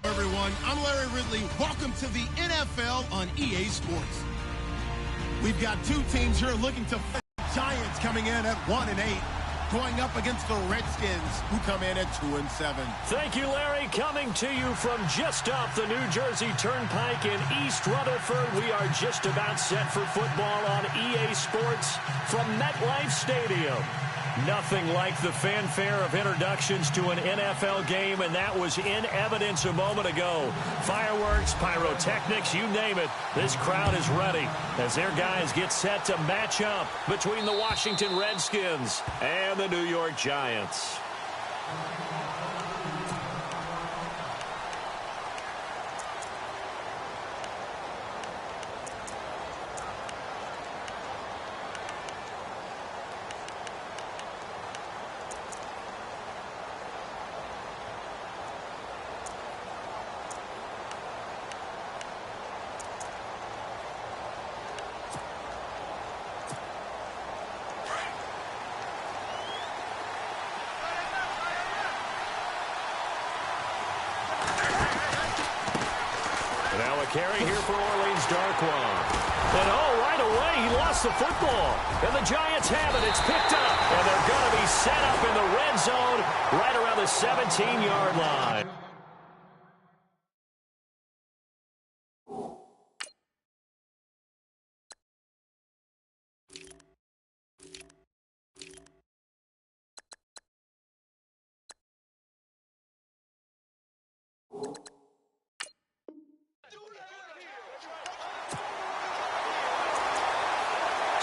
Everyone, I'm Larry Ridley. Welcome to the NFL on EA Sports. We've got two teams here looking to fight the Giants coming in at 1-8, going up against the Redskins, who come in at 2-7. Thank you, Larry. Coming to you from just off the New Jersey Turnpike in East Rutherford, we are just about set for football on EA Sports from MetLife Stadium. Nothing like the fanfare of introductions to an NFL game, and that was in evidence a moment ago. Fireworks, pyrotechnics, you name it. This crowd is ready as their guys get set to match up between the Washington Redskins and the New York Giants. Carry here for Orleans Darkwa. And right away, he lost the football. And the Giants have it. It's picked up. And they're going to be set up in the red zone right around the 17-yard line.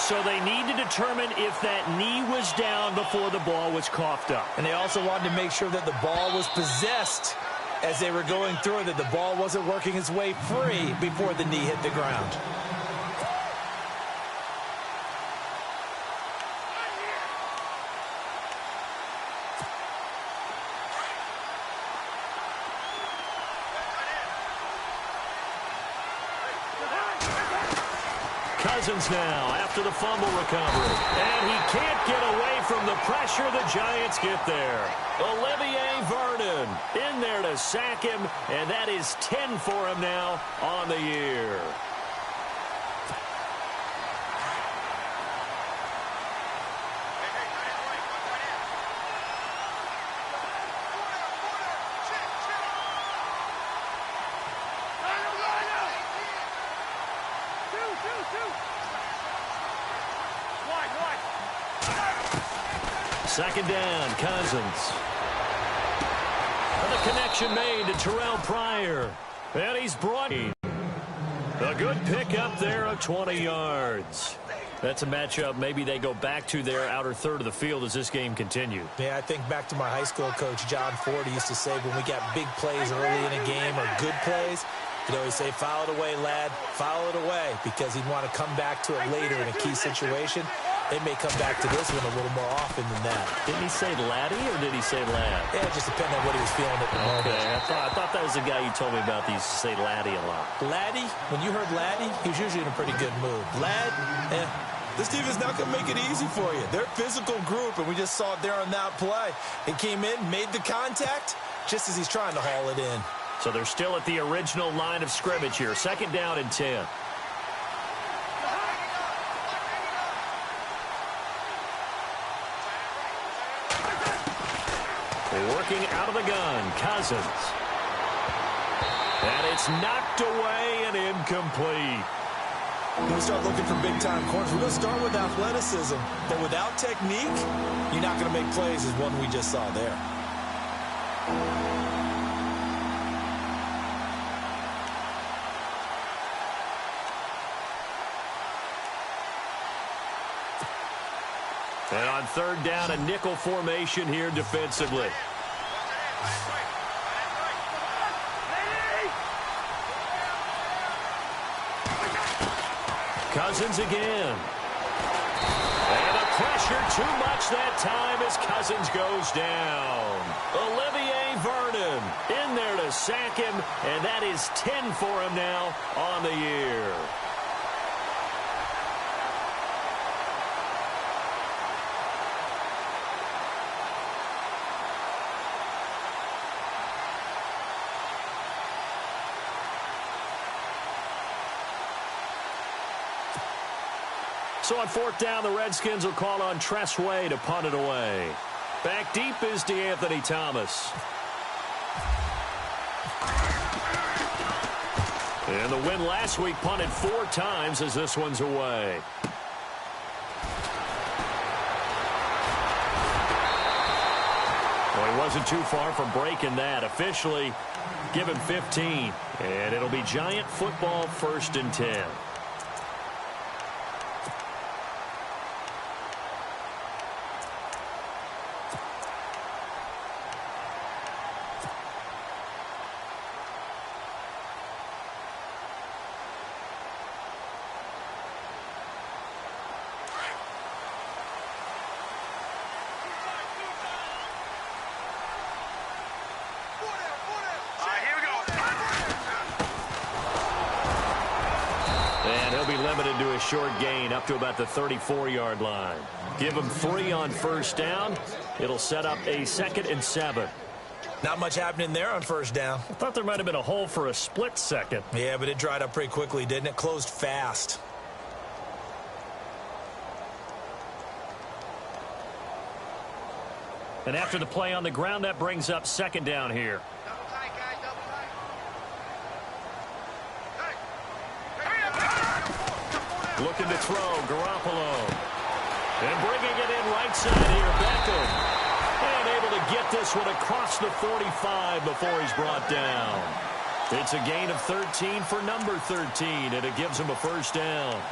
So they need to determine if that knee was down before the ball was coughed up. And they also wanted to make sure that the ball was possessed as they were going through it, that the ball wasn't working its way free before the knee hit the ground. Cousins now after the fumble recovery. And he can't get away from the pressure the Giants get there. Olivier Vernon in there to sack him, and that is 10 for him now on the year. Second down, Cousins. And the connection made to Terrell Pryor. And he's brought in. A good pickup there of 20 yards. That's a matchup maybe they go back to their outer third of the field as this game continues. Yeah, I think back to my high school coach, John Ford. He used to say when we got big plays early in a game or good plays, he'd always say, foul it away, lad, foul it away, because he'd want to come back to it later in a key situation. They may come back to this one a little more often than that. Didn't he say laddie or did he say lad? Yeah, it just depended on what he was feeling at the moment. Okay, I thought that was the guy you told me about. He used to say laddie a lot. Laddie? When you heard laddie, he was usually in a pretty good mood. Lad? This team is not going to make it easy for you. They're a physical group, and we just saw it there on that play. It came in, made the contact, just as he's trying to haul it in. So they're still at the original line of scrimmage here. Second down and 10. Working out of the gun, Cousins. And it's knocked away and incomplete. When we start looking for big-time corners, we're going to start with athleticism. But without technique, you're not going to make plays as one we just saw there. And on third down, a nickel formation here defensively. Cousins again. And the pressure too much that time as Cousins goes down. Olivier Vernon in there to sack him, and that is 10 for him now on the year. So on 4th down, the Redskins will call on Tressway to punt it away. Back deep is DeAnthony Thomas. And the win last week punted 4 times as this one's away. Well, he wasn't too far from breaking that. Officially, give him 15. And it'll be Giant football 1st and 10. Limited to a short gain up to about the 34-yard line. Give him 3 on 1st down. It'll set up a 2nd and 7. Not much happening there on 1st down. I thought there might have been a hole for a split second. Yeah, but it dried up pretty quickly, didn't it? Closed fast. And after the play on the ground, that brings up 2nd down here. Looking to throw, Garoppolo. And bringing it in right side here, Beckham. And able to get this one across the 45 before he's brought down. It's a gain of 13 for number 13, and it gives him a 1st down.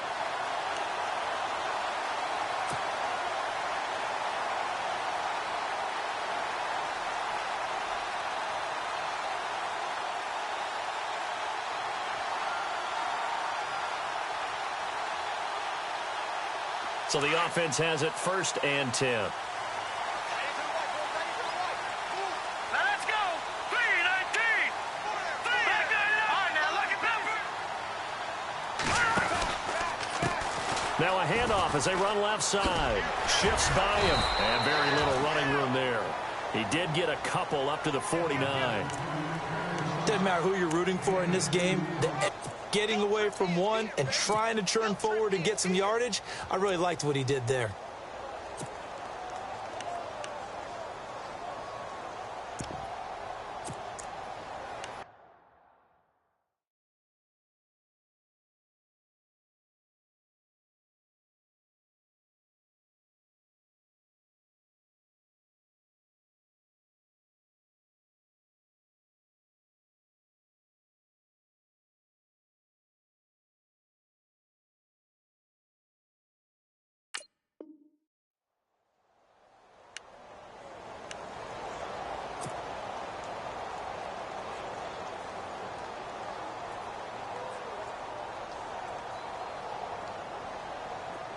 So the offense has it 1st and 10. Let's go. 3-19. Now a handoff as they run left side. Shifts by him. And very little running room there. He did get a couple up to the 49. Doesn't matter who you're rooting for in this game. Getting away from one and trying to turn forward and get some yardage, I really liked what he did there.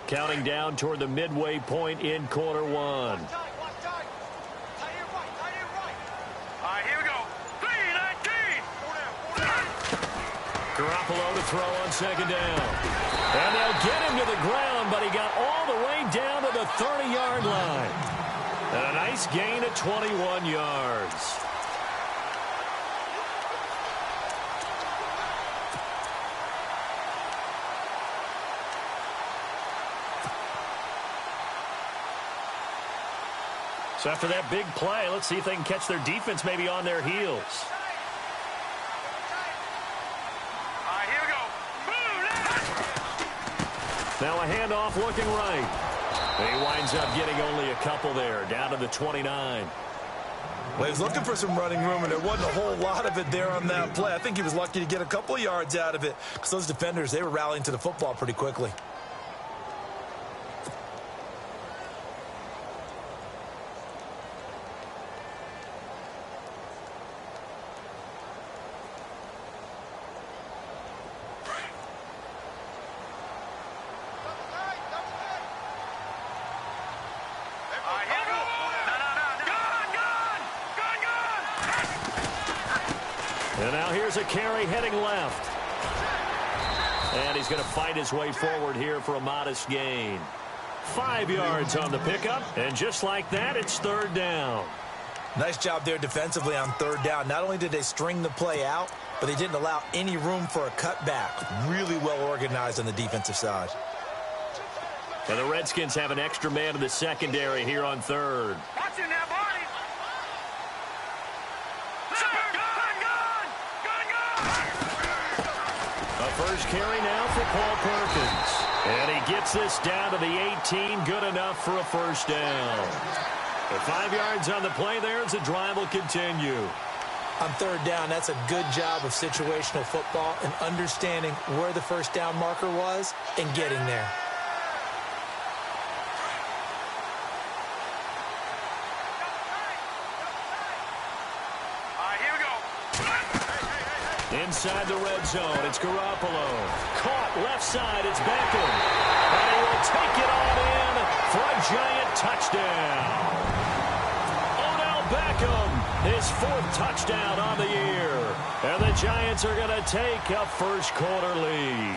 Counting down toward the midway point in quarter 1. All right, here we go. 3-19. Garoppolo to throw on 2nd down. And they'll get him to the ground, but he got all the way down to the 30-yard line. And a nice gain of 21 yards. So after that big play, let's see if they can catch their defense maybe on their heels. All right, here we go. Now a handoff looking right. He winds up getting only a couple there, down to the 29. Well, he was looking for some running room, and there wasn't a whole lot of it there on that play. I think he was lucky to get a couple of yards out of it because those defenders, they were rallying to the football pretty quickly. And now here's a carry heading left. And he's going to fight his way forward here for a modest gain. 5 yards on the pickup. And just like that, it's 3rd down. Nice job there defensively on 3rd down. Not only did they string the play out, but they didn't allow any room for a cutback. Really well organized on the defensive side. And the Redskins have an extra man in the secondary here on third. Watch it now, Barney. A first carry now for Paul Perkins. And he gets this down to the 18. Good enough for a first down. The 5 yards on the play there as the drive will continue. On third down, that's a good job of situational football and understanding where the first down marker was and getting there. All right, here we go. Inside the red zone, it's Garoppolo. Caught left side, it's Beckham. And he will take it on in for a giant touchdown. Odell Beckham, his 4th touchdown on the year. And the Giants are going to take a first quarter lead.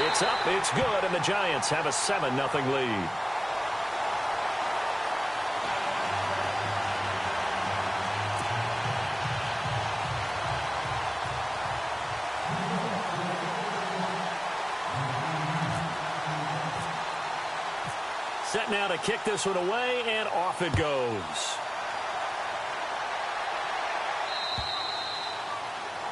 It's up, it's good, and the Giants have a 7-0 lead. Set now to kick this one away, and off it goes.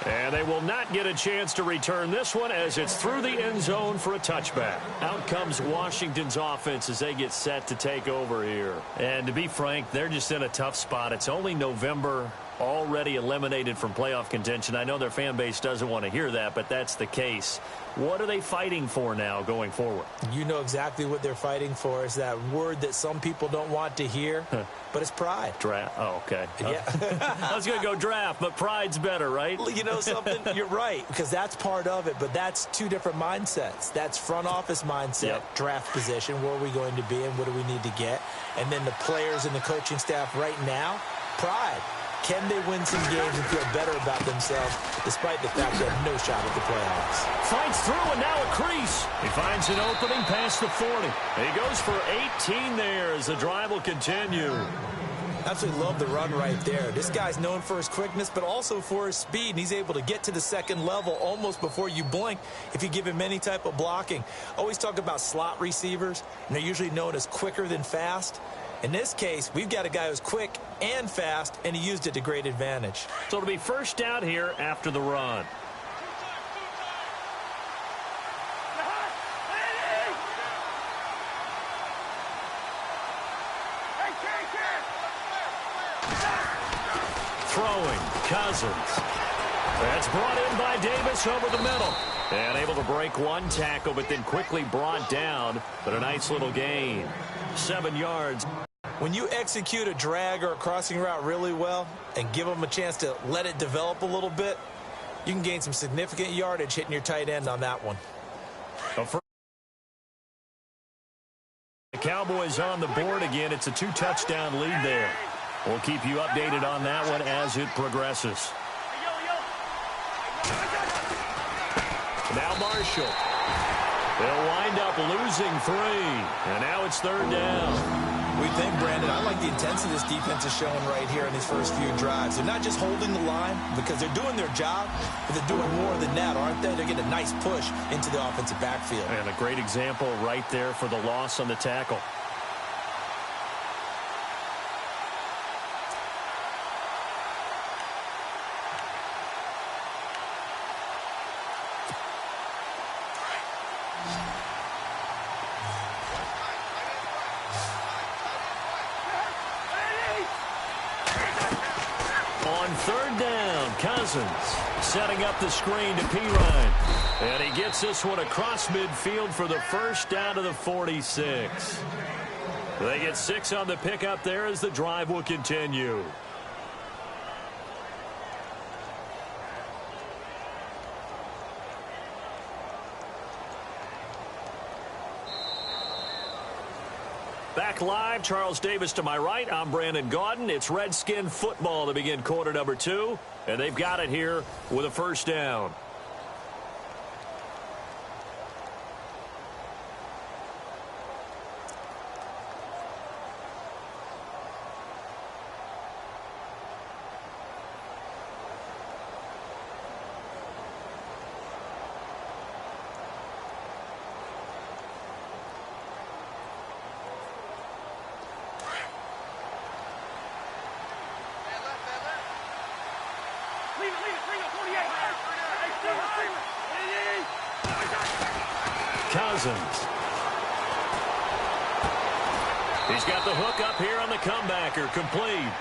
And they will not get a chance to return this one as it's through the end zone for a touchback. Out comes Washington's offense as they get set to take over here. And to be frank, they're just in a tough spot. It's only November, already eliminated from playoff contention. I know their fan base doesn't want to hear that, but that's the case. What are they fighting for now going forward? You know exactly what they're fighting for. Is that word that some people don't want to hear, but it's pride. Draft. Oh, okay. Yeah. I was going to go draft, but pride's better, right? You know something? You're right, because that's part of it, but that's two different mindsets. That's front office mindset, Yep. Draft position, where are we going to be and what do we need to get? And then the players and the coaching staff right now, pride. Can they win some games and feel better about themselves despite the fact they have no shot at the playoffs? Fights through and now a crease. He finds an opening past the 40. He goes for 18 there as the drive will continue. Absolutely love the run right there. This guy's known for his quickness, but also for his speed. And he's able to get to the second level almost before you blink if you give him any type of blocking. Always talk about slot receivers, and they're usually known as quicker than fast. In this case, we've got a guy who's quick and fast, and he used it to great advantage. So it'll be first down here after the run. Throwing, Cousins. That's brought in by Davis over the middle. And able to break one tackle, but then quickly brought down. But a nice little gain. 7 yards. When you execute a drag or a crossing route really well and give them a chance to let it develop a little bit, you can gain some significant yardage hitting your tight end on that one. The Cowboys on the board again. It's a 2-touchdown lead there. We'll keep you updated on that one as it progresses. Now Marshall. They'll wind up losing 3. And now it's third down. We think, Brandon, I like the intensity this defense is showing right here in these first few drives. They're not just holding the line because they're doing their job, but they're doing more than that, aren't they? They're getting a nice push into the offensive backfield. And a great example right there for the loss on the tackle. Third down, Cousins setting up the screen to Pirine. And he gets this one across midfield for the first down to the 46. They get 6 on the pickup there as the drive will continue. Back live, Charles Davis to my right. I'm Brandon Gaudin. It's Redskin football to begin quarter number 2. And they've got it here with a first down. Cousins. He's got the hook up here on the comebacker, complete.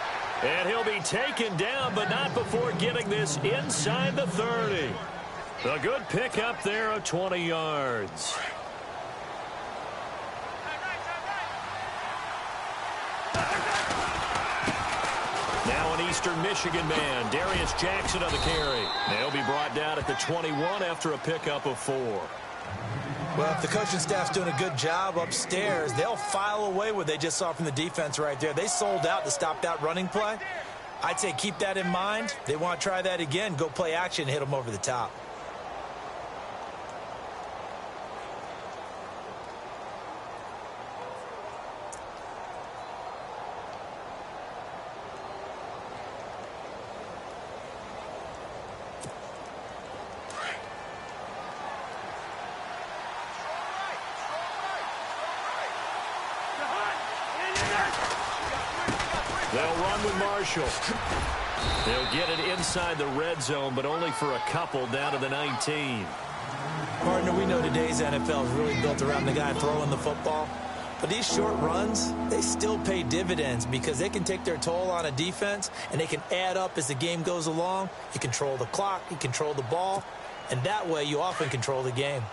And he'll be taken down, but not before getting this inside the 30. A good pickup there of 20 yards. Now an Eastern Michigan man, Darius Jackson on the carry. They'll be brought down at the 21 after a pickup of 4. Well, if the coaching staff's doing a good job upstairs, they'll file away what they just saw from the defense right there. They sold out to stop that running play. I'd say keep that in mind. They want to try that again. Go play action and hit them over the top. They'll run with Marshall. They'll get it inside the red zone, but only for a couple down to the 19. Partner, we know today's NFL is really built around the guy throwing the football. But these short runs, they still pay dividends because they can take their toll on a defense, and they can add up as the game goes along. You control the clock, you control the ball, and that way you often control the game.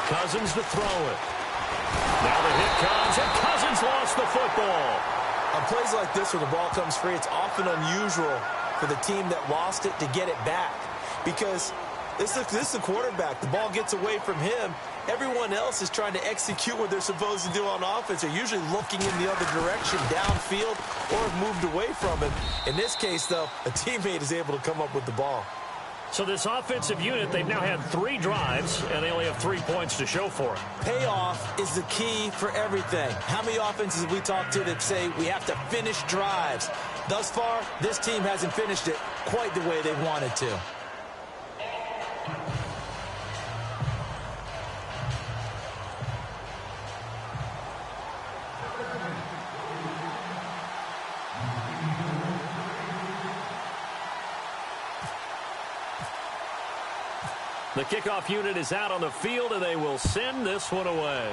Cousins to throw it. Now the hit comes, and Cousins lost the football. On plays like this where the ball comes free, it's often unusual for the team that lost it to get it back. Because this is the quarterback. The ball gets away from him. Everyone else is trying to execute what they're supposed to do on offense. They're usually looking in the other direction, downfield, or have moved away from it. In this case, though, a teammate is able to come up with the ball. So this offensive unit, they've now had 3 drives, and they only have 3 points to show for it. Payoff is the key for everything. How many offenses have we talked to that say we have to finish drives? Thus far, this team hasn't finished it quite the way they wanted to. The kickoff unit is out on the field, and they will send this one away.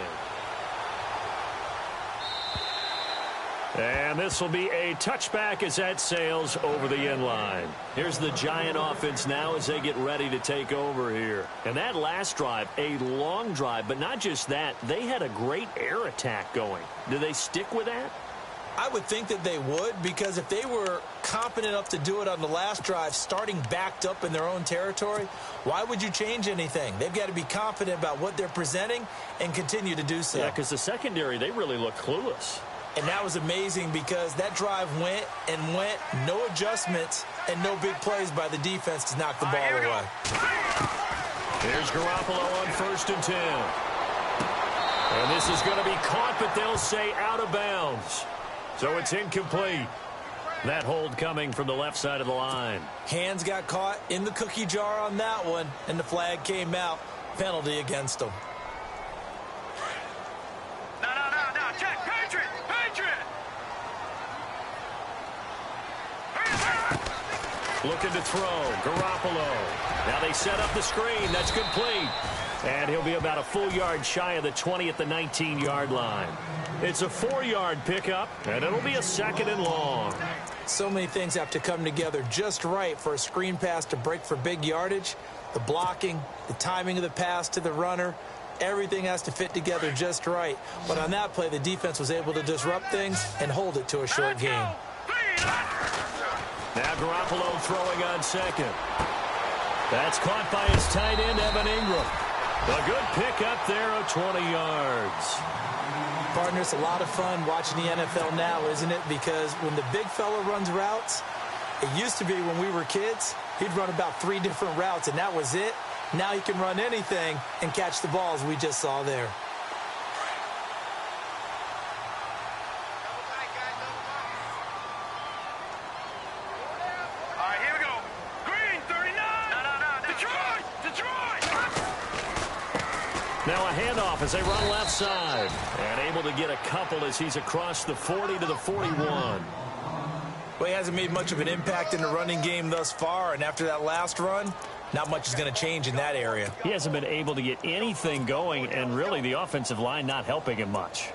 And this will be a touchback as that sails over the end line. Here's the Giant offense now as they get ready to take over here. And that last drive, a long drive, but not just that. They had a great air attack going. Do they stick with that? I would think that they would, because if they were competent enough to do it on the last drive, starting backed up in their own territory, why would you change anything? They've got to be confident about what they're presenting and continue to do so. Yeah, because the secondary, they really look clueless. And that was amazing because that drive went and went, no adjustments and no big plays by the defense to knock the ball away. Here's Garoppolo on 1st and 10. And this is going to be caught, but they'll say out of bounds. So it's incomplete. That hold coming from the left side of the line. Hands got caught in the cookie jar on that one, and the flag came out. Penalty against them. No, check, Patriot! Looking to throw, Garoppolo. Now they set up the screen. That's complete. And he'll be about a full yard shy of the 20 at the 19-yard line. It's a 4-yard pickup, and it'll be a 2nd and long. So many things have to come together just right for a screen pass to break for big yardage. The blocking, the timing of the pass to the runner, everything has to fit together just right. But on that play, the defense was able to disrupt things and hold it to a short game. Now Garoppolo throwing on 2nd. That's caught by his tight end, Evan Ingram. A good pickup there of 20 yards. Partner, it's a lot of fun watching the NFL now, isn't it? Because when the big fella runs routes, it used to be when we were kids, he'd run about 3 different routes, and that was it. Now he can run anything and catch the balls we just saw there. All right, here we go. Green, 39. No. Detroit. Now a handoff as they run left side. And able to get a couple as he's across the 40 to the 41. Well, he hasn't made much of an impact in the running game thus far, and after that last run, not much is going to change in that area. He hasn't been able to get anything going, and really the offensive line not helping him much.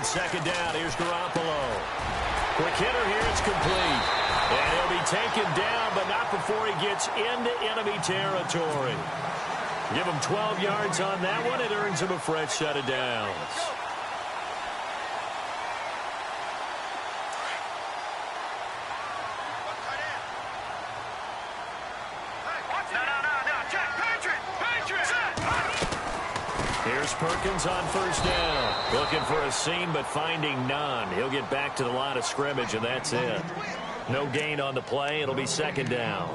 Second down, here's Garoppolo. Quick hitter here, it's complete. And he'll be taken down, but not before he gets into enemy territory. Give him 12 yards on that one. It earns him a fresh set of downs. Here's Perkins on first down. Looking for a seam, but finding none. He'll get back to the line of scrimmage, and that's it. No gain on the play. It'll be second down.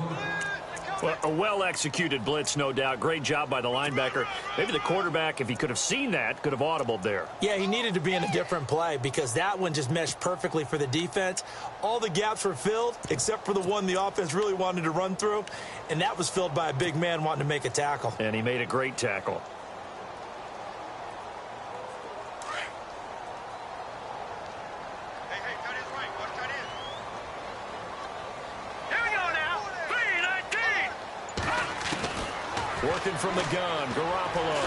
Well, a well-executed blitz, no doubt. Great job by the linebacker. Maybe the quarterback, if he could have seen that, could have audibled there. Yeah, he needed to be in a different play because that one just meshed perfectly for the defense. All the gaps were filled except for the one the offense really wanted to run through, and that was filled by a big man wanting to make a tackle. And he made a great tackle. Working from the gun, Garoppolo.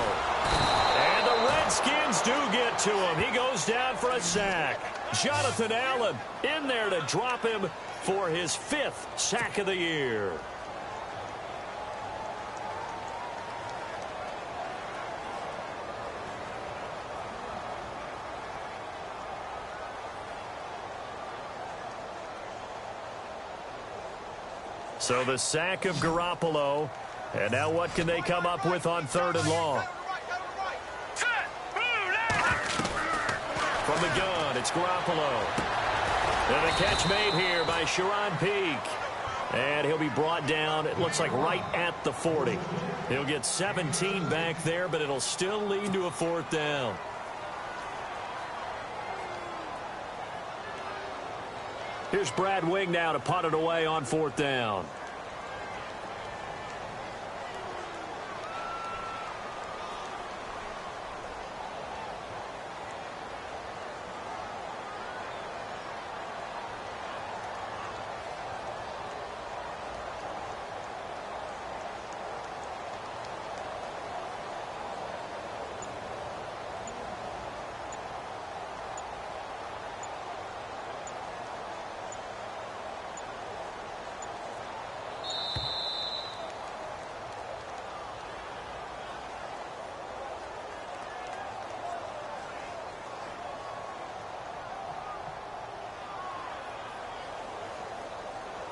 And the Redskins do get to him. He goes down for a sack. Jonathan Allen in there to drop him for his 5th sack of the year. So the sack of Garoppolo. And now what can they come up with on 3rd and long? From the gun, it's Garoppolo. And the catch made here by Sharon Peak. And he'll be brought down, it looks like right at the 40. He'll get 17 back there, but it'll still lead to a 4th down. Here's Brad Wing now to punt it away on 4th down.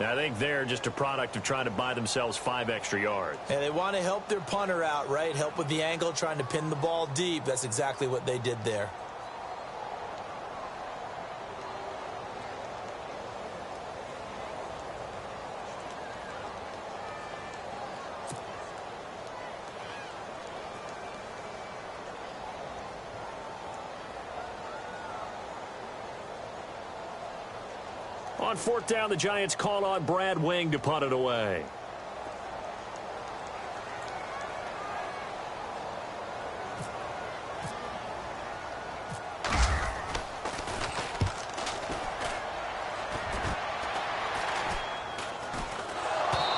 I think they're just a product of trying to buy themselves 5 extra yards. And they want to help their punter out, right? Help with the angle, trying to pin the ball deep. That's exactly what they did there. On 4th down, the Giants call on Brad Wing to punt it away.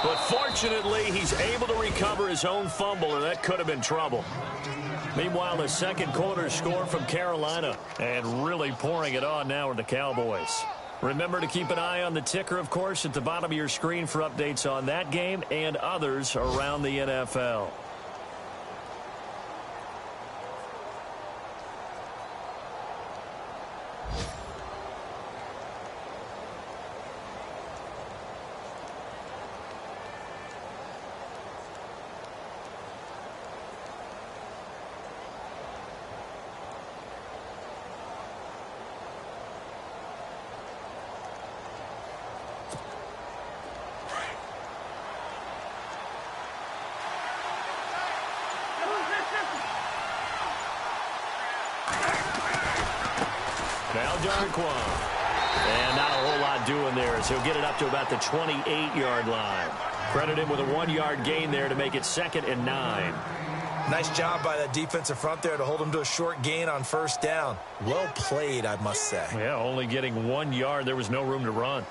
But fortunately, he's able to recover his own fumble, or that could have been trouble. Meanwhile, the second quarter score from Carolina, and really pouring it on now with the Cowboys. Remember to keep an eye on the ticker, of course, at the bottom of your screen for updates on that game and others around the NFL. Now Darquan. And not a whole lot doing there as he'll get it up to about the 28-yard line. Credit him with a 1-yard gain there to make it 2nd and 9. Nice job by that defensive front there to hold him to a short gain on first down. Well played, I must say. Yeah, only getting 1 yard. There was no room to run.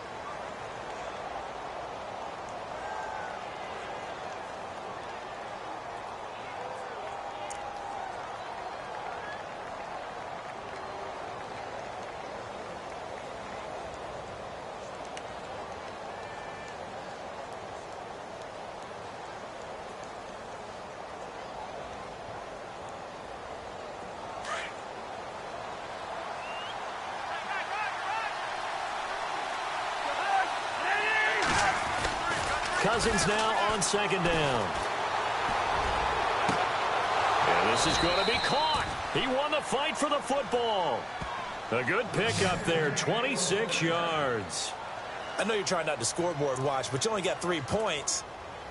Cousins now on 2nd down. And this is going to be caught. He won the fight for the football. A good pickup there, 26 yards. I know you're trying not to scoreboard watch, but you only got 3 points.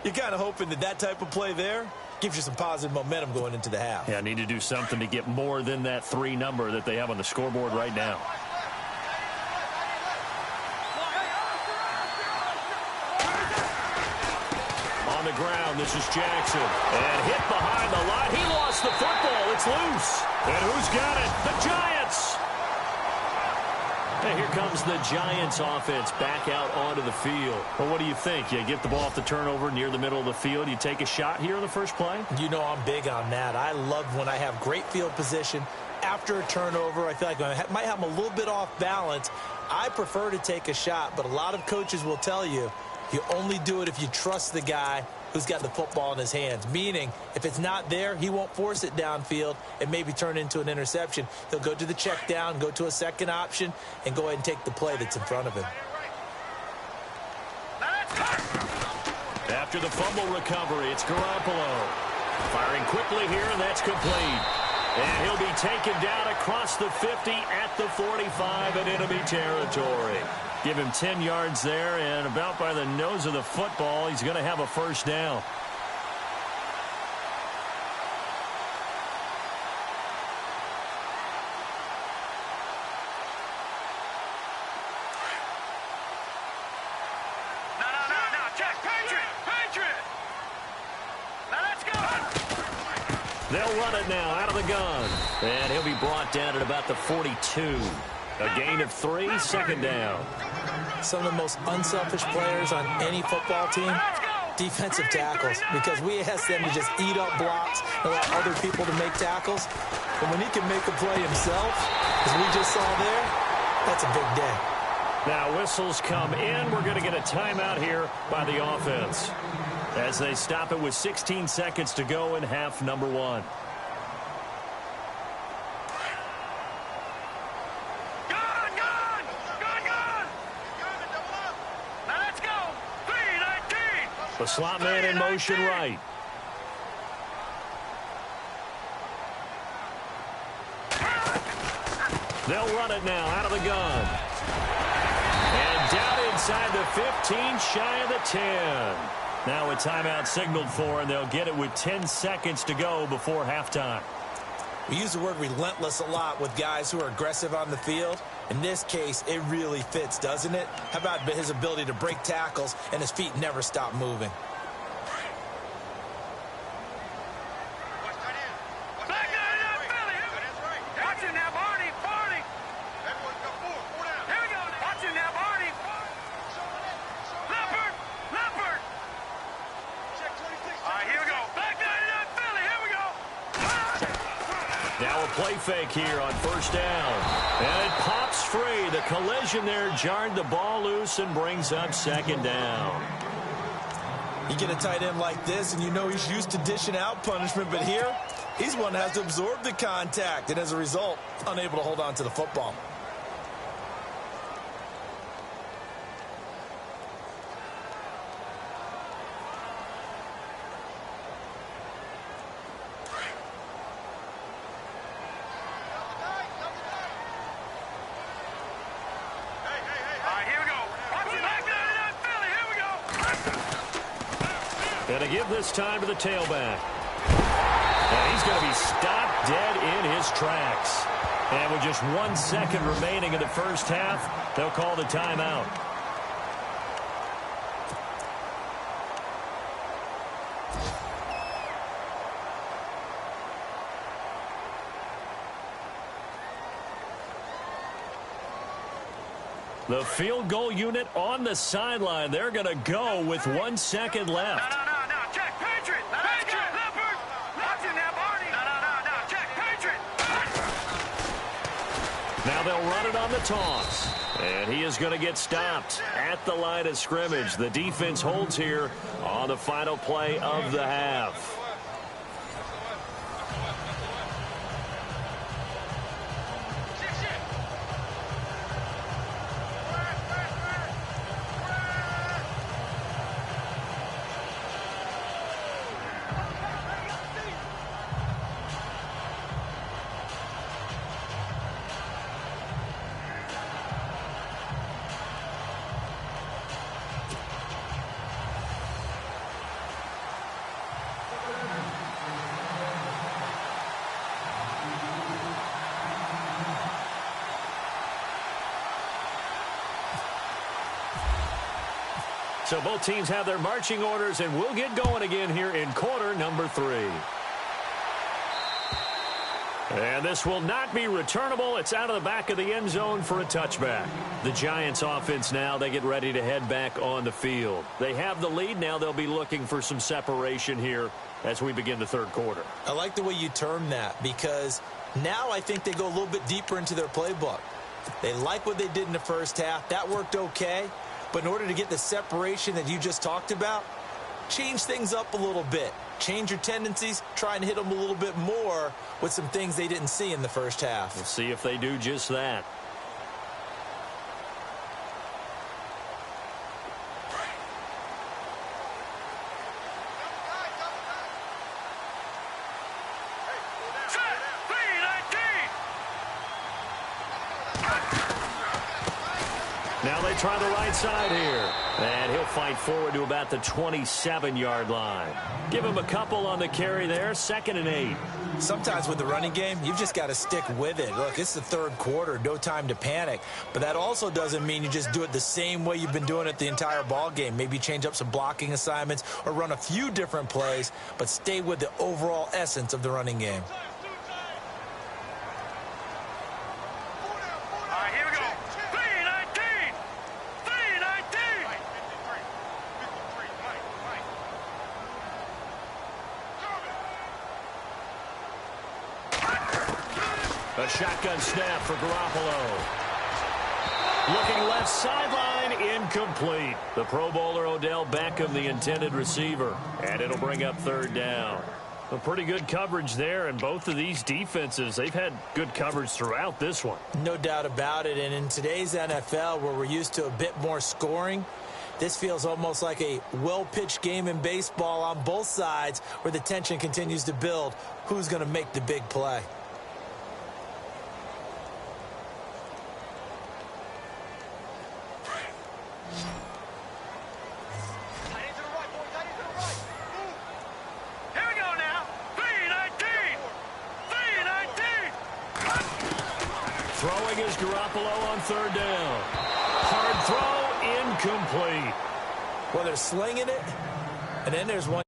You're kind of hoping that type of play there gives you some positive momentum going into the half. Yeah, need to do something to get more than that 3 number that they have on the scoreboard right now. On the ground, this is Jackson. And hit behind the line. He lost the football. It's loose. And who's got it? The Giants. And here comes the Giants offense back out onto the field. Well, what do you think? You get the ball off the turnover near the middle of the field. You take a shot here on the first play? You know I'm big on that. I love when I have great field position. After a turnover, I feel like I might have them a little bit off balance. I prefer to take a shot, but a lot of coaches will tell you, you only do it if you trust the guy who's got the football in his hands. Meaning, if it's not there, he won't force it downfield and maybe turn into an interception. He'll go to the check down, go to a second option, and go ahead and take the play that's in front of him. After the fumble recovery, it's Garoppolo. Firing quickly here, and that's complete. And he'll be taken down across the 50 at the 45 in enemy territory. Give him 10 yards there, and about by the nose of the football, he's going to have a first down. No, check, Patriot! Now let's go! They'll run it now out of the gun, and he'll be brought down at about the 42. A gain of 3, 2nd down. Some of the most unselfish players on any football team, defensive tackles, because we ask them to just eat up blocks and allow other people to make tackles. But when he can make a play himself, as we just saw there, that's a big day. Now whistles come in. We're going to get a timeout here by the offense as they stop it with 16 seconds to go in half number 1. The slot man in motion right. They'll run it now out of the gun. And down inside the 15, shy of the 10. Now a timeout signaled for, and they'll get it with 10 seconds to go before halftime. We use the word relentless a lot with guys who are aggressive on the field. In this case, it really fits, doesn't it? How about his ability to break tackles and his feet never stop moving? Play fake here on first down. And it pops free. The collision there jarred the ball loose and brings up 2nd down. You get a tight end like this, and you know he's used to dishing out punishment, but here, he's one that has to absorb the contact, and as a result, unable to hold on to the football. And to give this time to the tailback. And he's going to be stopped dead in his tracks. And with just 1 second remaining in the first half, they'll call the timeout. The field goal unit on the sideline. They're going to go with 1 second left. No, check, Patriot. Patriot, Leopard. Watching now, Barney. No, check, Patriot. Now they'll run it on the toss. And he is going to get stopped at the line of scrimmage. The defense holds here on the final play of the half. So both teams have their marching orders, and we'll get going again here in quarter number 3. And this will not be returnable. It's out of the back of the end zone for a touchback. The Giants offense now, they get ready to head back on the field. They have the lead. Now they'll be looking for some separation here as we begin the third quarter. I like the way you term that, because now I think they go a little bit deeper into their playbook. They like what they did in the first half. That worked okay. But in order to get the separation that you just talked about, change things up a little bit. Change your tendencies, try and hit them a little bit more with some things they didn't see in the first half. We'll see if they do just that. Now they try the right side here. And he'll fight forward to about the 27-yard line. Give him a couple on the carry there. 2nd and 8. Sometimes with the running game, you've just got to stick with it. Look, it's the third quarter. No time to panic. But that also doesn't mean you just do it the same way you've been doing it the entire ball game. Maybe change up some blocking assignments or run a few different plays, but stay with the overall essence of the running game. A shotgun snap for Garoppolo. Looking left sideline, incomplete. The Pro Bowler Odell Beckham, the intended receiver. And it'll bring up 3rd down. A pretty good coverage there, and both of these defenses, they've had good coverage throughout this one. No doubt about it, and in today's NFL, where we're used to a bit more scoring, this feels almost like a well-pitched game in baseball on both sides, where the tension continues to build. Who's going to make the big play? Throwing is Garoppolo on 3rd down. Hard throw, incomplete. Well, they're slinging it, and then there's one.